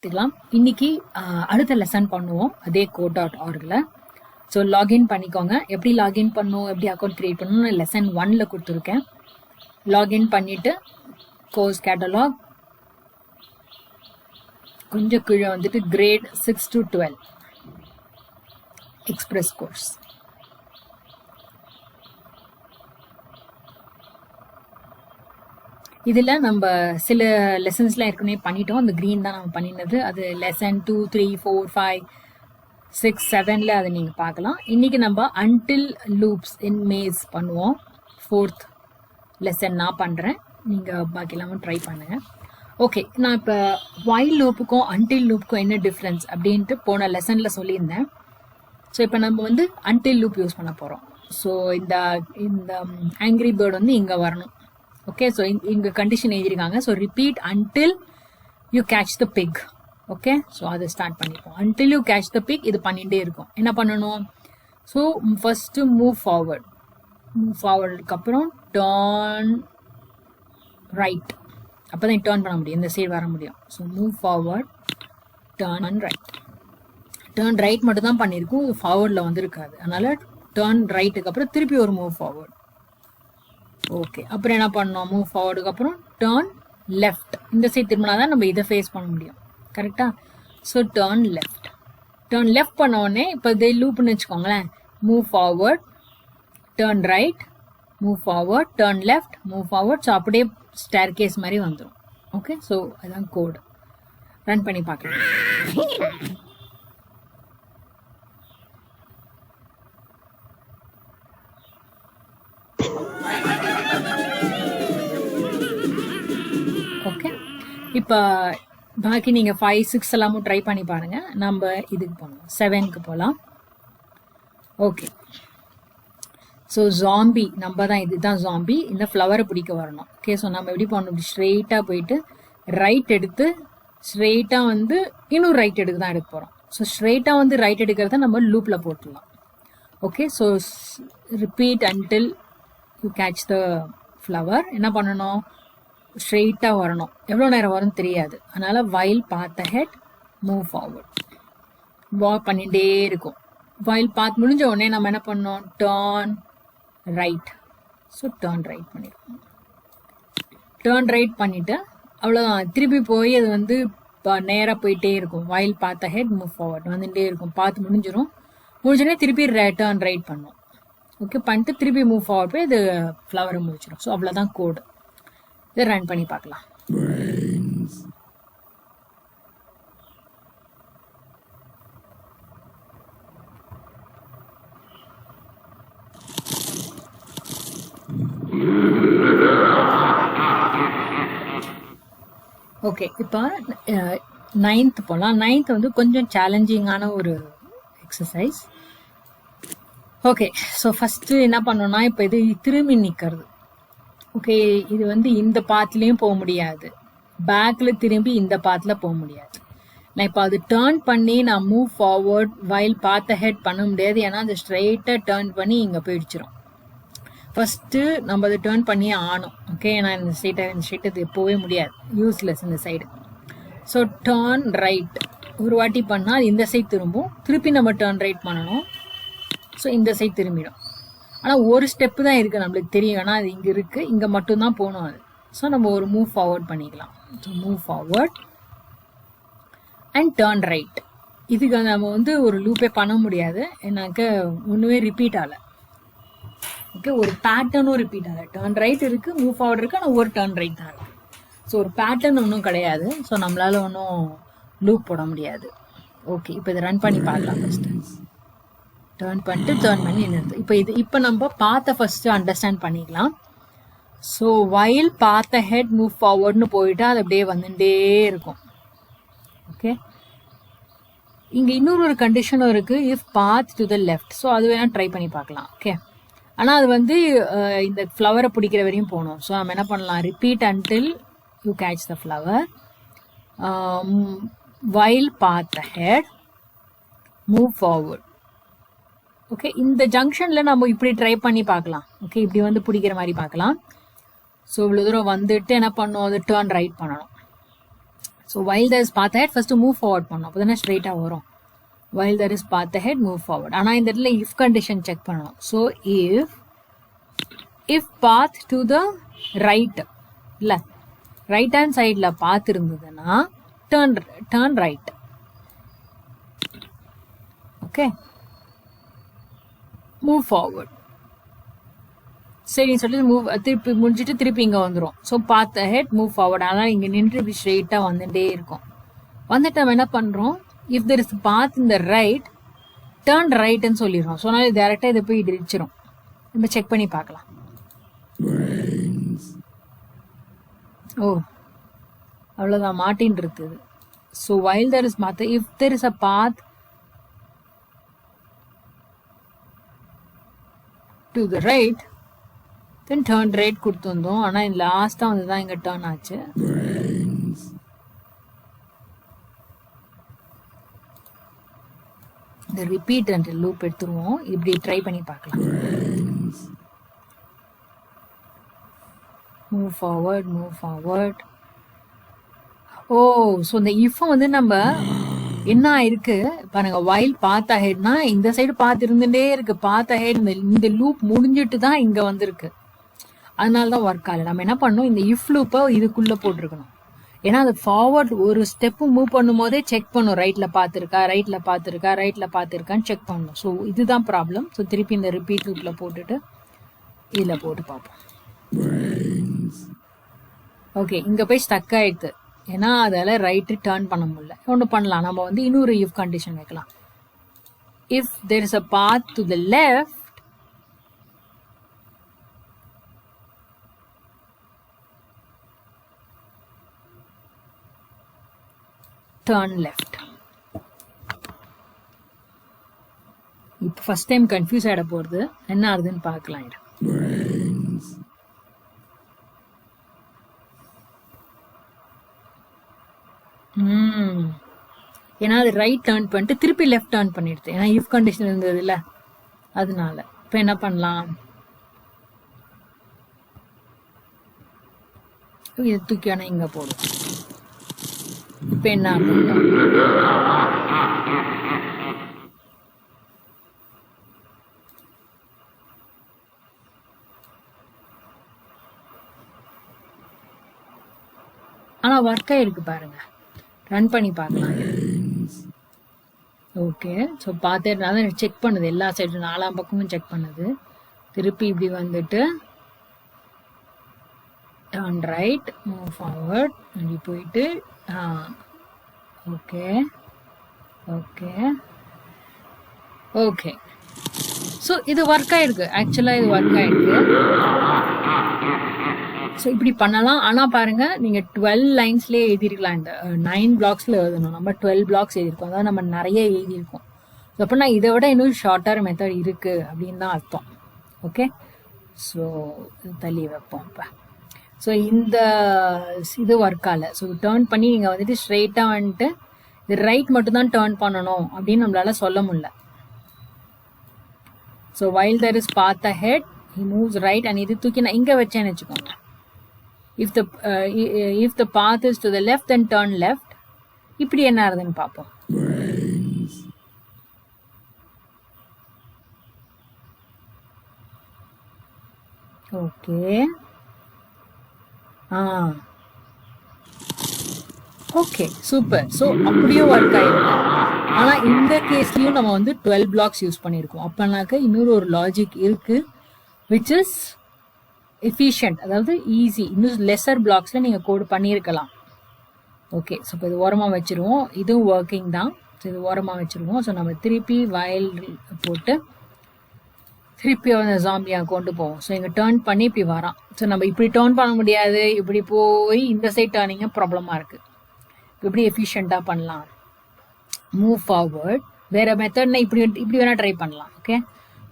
பார்த்துக்கலாம். இன்னைக்கு அடுத்த லெசன் பண்ணுவோம் அதே code.orgல. ஸோ லாகின் பண்ணிக்கோங்க. எப்படி லாகின் பண்ணணும், எப்படி அக்கௌண்ட் கிரியேட் பண்ணணும் லெசன் 1ல கொடுத்துருக்கேன். லாகின் பண்ணிட்டு கோர்ஸ் கேட்டலாக் கொஞ்சம் கீழே வந்துட்டு கிரேட் 6 to 12 எக்ஸ்பிரஸ் கோர்ஸ். இதில் நம்ம சில லெசன்ஸ்லாம் ஏற்கனவே பண்ணிட்டோம். அந்த க்ரீன் தான் நம்ம பண்ணினது. அது லெசன் 2, 3, 4, 5, 6, 7ல் அதை நீங்கள் பார்க்கலாம். இன்றைக்கி நம்ம அன்டில் லூப்ஸ் இன் மேஸ் பண்ணுவோம். 4th லெசன் நான் பண்ணுறேன், நீங்கள் பாக்கி எல்லாமும் ட்ரை பண்ணுங்கள். ஓகே, நான் இப்போ வைல் லூப்புக்கும் அன்டில் லூப்புக்கும் என்ன டிஃப்ரென்ஸ் அப்படின்ட்டு போன லெசனில் சொல்லியிருந்தேன். ஸோ இப்போ நம்ம வந்து அன்டில் லூப் யூஸ் பண்ண போகிறோம். ஸோ இந்த ஆங்கிரி பேர்ட் வந்து இங்கே வரணும். ஓகே, ஸோ இங்கே கண்டிஷன் எழுதியிருக்காங்க. So repeat until you catch the pig. Okay, so அதை ஸ்டார்ட் பண்ணிப்போம். Until you catch the pig இது பண்ணிகிட்டே இருக்கும். என்ன பண்ணணும்? ஸோ ஃபஸ்ட்டு மூவ் ஃபார்வர்டுக்கு அப்புறம் டர்ன் ரைட். அப்போ தான் டர்ன் பண்ண முடியும், இந்த சைடு வர முடியும். So move forward, turn and right. Turn right மட்டும் தான் பண்ணியிருக்கும், ஃபார்வர்டில் வந்துருக்காது. அதனால் டர்ன் ரைட்டுக்கு அப்புறம் திருப்பி ஒரு மூவ் ஃபார்வர்ட். ஓகே, அப்புறம் என்ன பண்ணோம்? மூவ் ஃபார்வர்டுக்கு அப்புறம் டர்ன் லெஃப்ட். இந்த சைட் திரும்பினா தான் நம்ம இதை ஃபேஸ் பண்ண முடியும். கரெக்டாக? So turn left. Turn left பண்ண உடனே இப்போ இதே லூப்னு வச்சுக்கோங்களேன். Move forward, turn right, move forward, turn left, move forward. So அப்படியே ஸ்டேர் கேஸ் மாதிரி வந்துடும். ஓகே, ஸோ அதுதான் கோடு. ரன் பண்ணி பார்க்கலாம். ஓகே, இப்போ பாக்கி நீங்கள் 5, 6 எல்லாமும் ட்ரை பண்ணி பாருங்கள். நம்ம இதுக்கு போகலாம், 7க்கு போகலாம். ஓகே, ஸோ ஜாம்பி நம்ம தான், இதுதான் ஜாம்பி. இந்த ஃப்ளவரை பிடிக்க வரணும். ஓகே, ஸோ நம்ம எப்படி பண்ணணும்? இப்படி ஸ்ட்ரெயிட்டாக போயிட்டு ரைட் எடுத்து ஸ்ட்ரெயிட்டாக வந்து இன்னும் ரைட் எடுக்க தான் எடுக்க போகிறோம். ஸோ ஸ்ட்ரெயிட்டாக வந்து ரைட் எடுக்கிறத நம்ம லூப்பில் போட்டுடலாம். Okay, so repeat until you catch the flower. என்ன பண்ணணும்? ஸ்ட்ரெயிட்டாக வரணும். எவ்வளோ நேரம் வரும்னு தெரியாது. அதனால் while path ahead, move forward, walk பண்ணிகிட்டே இருக்கும். வைல் பாத் முடிஞ்ச உடனே நம்ம என்ன பண்ணோம்? Turn right. So turn right பண்ணிடுவோம். டர்ன் ரைட் பண்ணிவிட்டு அவ்வளோதான். திருப்பி போய் அது வந்து நேராக போயிட்டே இருக்கும். While path ahead, move forward வந்துகிட்டே இருக்கும். பார்த்து முடிஞ்சோடனே திருப்பி டர்ன் ரைட் பண்ணோம். ஓகே, பண்ணிட்டு திருப்பி மூவ் ஃபார்வர்ட் போய் இது ஃப்ளவரை முடிச்சிடும். ஸோ அவ்வளோதான் கோடு. இதை ரன் பண்ணி பார்க்கலாம். ஓகே, இப்போ 9th போகலாம். 9th வந்து கொஞ்சம் சேலஞ்சிங்கான ஒரு எக்ஸசைஸ். ஓகே, ஸோ ஃபஸ்ட்டு என்ன பண்ணோன்னா, இப்போ இது திரும்பி நிற்கிறது. ஓகே, இது வந்து இந்த பாத்துலேயும் போக முடியாது, பேக்கில் திரும்பி இந்த பாத்தில் போக முடியாது. நான் இப்போ அது டேர்ன் பண்ணி நான் move forward while path head பண்ண முடியாது. ஏன்னா அது ஸ்ட்ரெயிட்டாக டேர்ன் பண்ணி இங்கே போயிடுச்சிடும். ஃபஸ்ட்டு நம்ம அதை டேர்ன் பண்ணியே ஆகணும். ஓகே, நான் இந்த சைட்டை இது போகவே முடியாது, யூஸ்லெஸ் இந்த சைடு. ஸோ டேர்ன் ரைட் ஒரு வாட்டி பண்ணால் இந்த சைட் திரும்பும். திருப்பி நம்ம டேர்ன் ரைட் பண்ணணும். ஸோ இந்த சைட் திரும்பிடும். ஆனால் ஒரு ஸ்டெப்பு தான் இருக்குது, நம்மளுக்கு தெரியும். ஆனால் அது இங்கே இருக்குது, இங்கே மட்டும்தான் போகணும் அது. ஸோ நம்ம ஒரு மூவ் ஃபார்வர்ட் பண்ணிக்கலாம். So move forward and turn right. இதுக்கு நம்ம வந்து ஒரு லூப்பே பண்ண முடியாது, எனக்கு ஒன்றுமே ரிப்பீட் ஆகலை. ஓகே, ஒரு பேட்டர்னும் ரிப்பீட் ஆகலை. டேர்ன் ரைட் இருக்குது, மூவ் ஃபார்வர்ட் இருக்குது, ஆனால் ஒரு டேர்ன் ரைட் தான் இருக்குது. ஸோ ஒரு பேட்டர்ன் ஒன்றும் கிடையாது. ஸோ நம்மளால் ஒன்றும் லூப் போட முடியாது. ஓகே, இப்போ இதை ரன் பண்ணி பார்க்கலாம். ஃபஸ்ட்டு டர்ன் பண்ணி நிறுத்து. இப்போ நம்ம பாத்தை ஃபஸ்ட்டு அண்டர்ஸ்டாண்ட் பண்ணிக்கலாம். So while path ahead move ஃபார்வர்ட்னு போயிட்டு அது அப்படியே வந்துட்டே இருக்கும். ஓகே, இங்கே இன்னொரு கண்டிஷனும் இருக்குது, if path to the left. So அது வேணால் ட்ரை பண்ணி பார்க்கலாம். ஓகே, ஆனால் அது வந்து இந்த ஃப்ளவரை பிடிக்கிற வரையும் போகணும். ஸோ நம்ம என்ன பண்ணலாம்? Repeat until you catch the flower, while path ahead, move forward. Okay, இந்த ஜங்ஷனில் நம்ம இப்படி ட்ரை பண்ணி பார்க்கலாம். ஓகே, இப்படி வந்து பிடிக்கிற மாதிரி பார்க்கலாம். ஸோ இவ்வளோ தூரம் வந்துட்டு என்ன பண்ணணும்? அது டேர்ன் ரைட் பண்ணணும். So while there is path ahead first move forward பண்ணணும், அப்போ தானே ஸ்ட்ரெயிட்டாக வரும். while there is path ahead move forward. ஆனால் இந்த இடத்துல if கண்டிஷன் செக் பண்ணணும். So if path to the right இல்லை ரைட் ஹேண்ட் சைடில் path இருந்ததுன்னா turn right. Okay, move forward. சரி சொல்லிட்டு திருப்பி முடிஞ்சிட்டு திருப்பி இங்கே வந்துடும். ஸோ பாத் ஹெட் மூவ் ஃபார்வர்ட். ஆனால் இங்கே நின்று இப்படி ஸ்ட்ரெயிட்டாக வந்துட்டே இருக்கும். வந்துட்டு நம்ம என்ன பண்ணுறோம், இஃப் தெர் இஸ் பாத் இந்த ரைட் டேர்ன் ரைட்னு சொல்லிடுறோம். ஸோ அதனால டேரெக்டாக இதை போய் இடிச்சிடும். நம்ம செக் பண்ணி பார்க்கலாம். ஓ அவ்வளோதான், மாட்டின்னு இருக்குது. So while there is path, if there is a path to the right then turn right கொடுத்துருந்தோம். ஆனால் லாஸ்ட்டாக வந்து தான் இங்கே டேர்ன் ஆச்சு. இந்த ரிப்பீட் அண்ட் லூப் எடுத்துருவோம். இப்படி ட்ரை பண்ணி பார்க்கலாம். Move forward. ஓ ஸோ இந்த இஃப் வந்து நம்ம என்ன ஆயிருக்கு பாருங்க, while path aheadனா இந்த சைடு பாத் இருந்துட்டே இருக்கு. path ahead இந்த லூப் முடிஞ்சிட்டு தான் இங்க வந்திருக்கு. அதனால தான் ஒர்க் ஆகல. நம்ம என்ன பண்ணணும், இந்த இஃப் லூப்பை இதுக்குள்ள போட்டிருக்கணும். ஏன்னா அது ஃபார்வர்ட் ஒரு ஸ்டெப்பு மூவ் பண்ணும் போதே செக் பண்ணும், ரைட்ல பார்த்துருக்கான்னு செக் பண்ணணும். ஸோ இதுதான் ப்ராப்ளம். ஸோ திருப்பி இந்த ரிப்பீட் லூப்ல போட்டுட்டு இதில் போட்டு பார்ப்போம். ஓகே, இங்க போய் ஸ்டக் ஆயிடுது. ஏன்னா அதால ரைட்டு டேர்ன் பண்ண முடியல. ஒன்று பண்ணலாம், நம்ம வந்து இன்னொரு இஃப் கண்டிஷன் வைக்கலாம். If there is a path to the left turn left. இப்போ ஃபர்ஸ்ட் டைம் கன்ஃபியூஸ் ஆகிட போகிறது, என்ன ஆகுதுன்னு பார்க்கலாம். ஏன்னா அது ரைட் டேர்ன் பண்ணிட்டு திருப்பி லெஃப்ட் டேர்ன் பண்ணிடுது. ஏன்னா இஃப் கண்டிஷன் இருந்தது இல்லை, அதனால இப்போ என்ன பண்ணலாம், இது தூக்கியான இங்க போடும். இப்போ என்ன ஆனா ஒர்க் ஆயிருக்கு பாருங்க, ரன் பண்ணி பார்க்கலாம். ஓகே, ஸோ பார்த்துட்டு செக் பண்ணுது, எல்லா சைடும் 4 பக்கமும் செக் பண்ணுது. திருப்பி இப்படி வந்துட்டு turn right, move forward, இப்படி போயிட்டு ஓகே ஓகே ஓகே. ஸோ இது ஒர்க் ஆயிருக்கு, ஆக்சுவலாக இது ஒர்க் ஆயிருக்கு. ஸோ இப்படி பண்ணலாம். ஆனால் பாருங்க, நீங்கள் 12 லைன்ஸ்லேயே எழுதிருக்கலாம். இந்த 9 பிளாக்ஸில் எழுதணும், நம்ம 12 பிளாக்ஸ் எழுதியிருக்கோம். அதாவது நம்ம நிறைய எழுதியிருக்கோம். ஸோ அப்படின்னா இதை விட இன்னும் ஷார்ட்டர் மெத்தட் இருக்குது அப்படின்னு தான் அர்த்தம். ஓகே, ஸோ தள்ளி வைப்போம் இப்போ. ஸோ இந்த இது ஒர்க் ஆகலை. ஸோ டேர்ன் பண்ணி நீங்கள் வந்துட்டு ஸ்ட்ரெயிட்டாக வந்துட்டு இது ரைட் மட்டும்தான் டேர்ன் பண்ணணும் அப்படின்னு நம்மளால சொல்ல முடியல. So while there is path ahead he moves right, and இது தூக்கி நான் இங்கே வச்சேன்னு வச்சுக்கோங்க. if the path is to the left then turn left. இப்படி என்ன ஆகுதுன்னு பார்ப்போம். Okay okay super. ஸோ அப்படியே ஒர்க் ஆயிருக்கு. ஆனால் இந்த கேஸ்லையும் நம்ம வந்து 12 பிளாக்ஸ் யூஸ் பண்ணியிருக்கோம். அப்போனாக்க இன்னொரு ஒரு லாஜிக் இருக்கு, விச் இஸ் எஃபிஷியன்ட், அதாவது ஈஸி. இன்னும் லெஸர் பிளாக்ஸில் நீங்கள் கோட் பண்ணியிருக்கலாம். ஓகே, ஸோ இப்போ இது ஓரமாக வச்சுருவோம். இதுவும் ஒர்க்கிங் தான். ஸோ இது ஓரமாக வச்சுருவோம். ஸோ நம்ம திருப்பி வயல் போட்டு திருப்பி அந்த ஜாம்பியாக கொண்டு போவோம். ஸோ இங்கே டேர்ன் பண்ணி இப்படி வரான். ஸோ நம்ம இப்படி டேர்ன் பண்ண முடியாது, இப்படி போய் இந்த சைட் டேர்னிங்க ப்ராப்ளமாக இருக்குது. இப்படி எஃபிஷியண்ட்டாக பண்ணலாம். மூவ் ஃபார்வர்ட், வேறு மெத்தட்னா இப்படி வேணால் ட்ரை பண்ணலாம். ஓகே,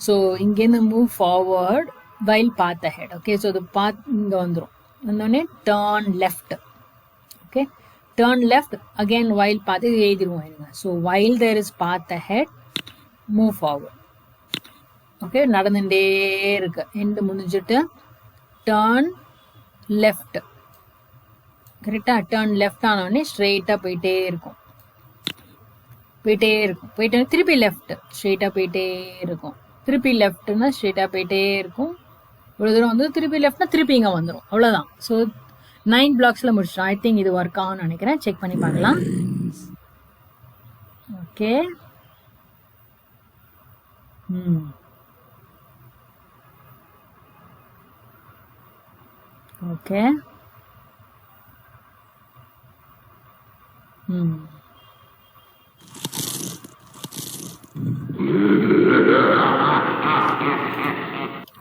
ஸோ இங்கேருந்து move forward while path ahead. Okay, so இது பாத் இங்கே வந்துடும். வந்தோடனே turn left. Okay, turn left again while path, இது எழுதிடுவோம். So while there is path ahead move forward. Okay, நடந்துட்டே இருக்கு. எண்டு முடிஞ்சிட்டு டேர்ன் லெஃப்ட். கரெக்டாக டர்ன் லெஃப்ட் ஆனோடனே ஸ்ட்ரெயிட்டாக போயிட்டே இருக்கும். போயிட்டே திருப்பி லெஃப்ட் ஸ்ட்ரெயிட்டாக போயிட்டே இருக்கும். திருப்பி லெஃப்ட்னா ஸ்ட்ரெயிட்டாக போயிட்டே இருக்கும். ஒரு தூரம் வந்து திருப்பி லெஃப்ட்னா திருப்பி இங்கே வந்துடும். அவ்வளோதான். ஸோ 9 பிளாக்ஸில் முடிச்சிடும். ஐ திங்க் இது ஒர்க் ஆகும்னு நினைக்கிறேன். செக் பண்ணி பார்க்கலாம். ஓகே. ஓகே.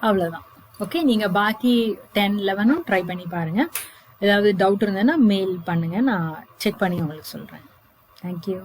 அவ்வளோதான். ஓகே, நீங்கள் பாக்கி 10, 11 ட்ரை பண்ணி பாருங்கள். ஏதாவது டவுட் இருந்ததுன்னா மெயில் பண்ணுங்கள், நான் செக் பண்ணி உங்களுக்கு சொல்கிறேன். தேங்க்யூ.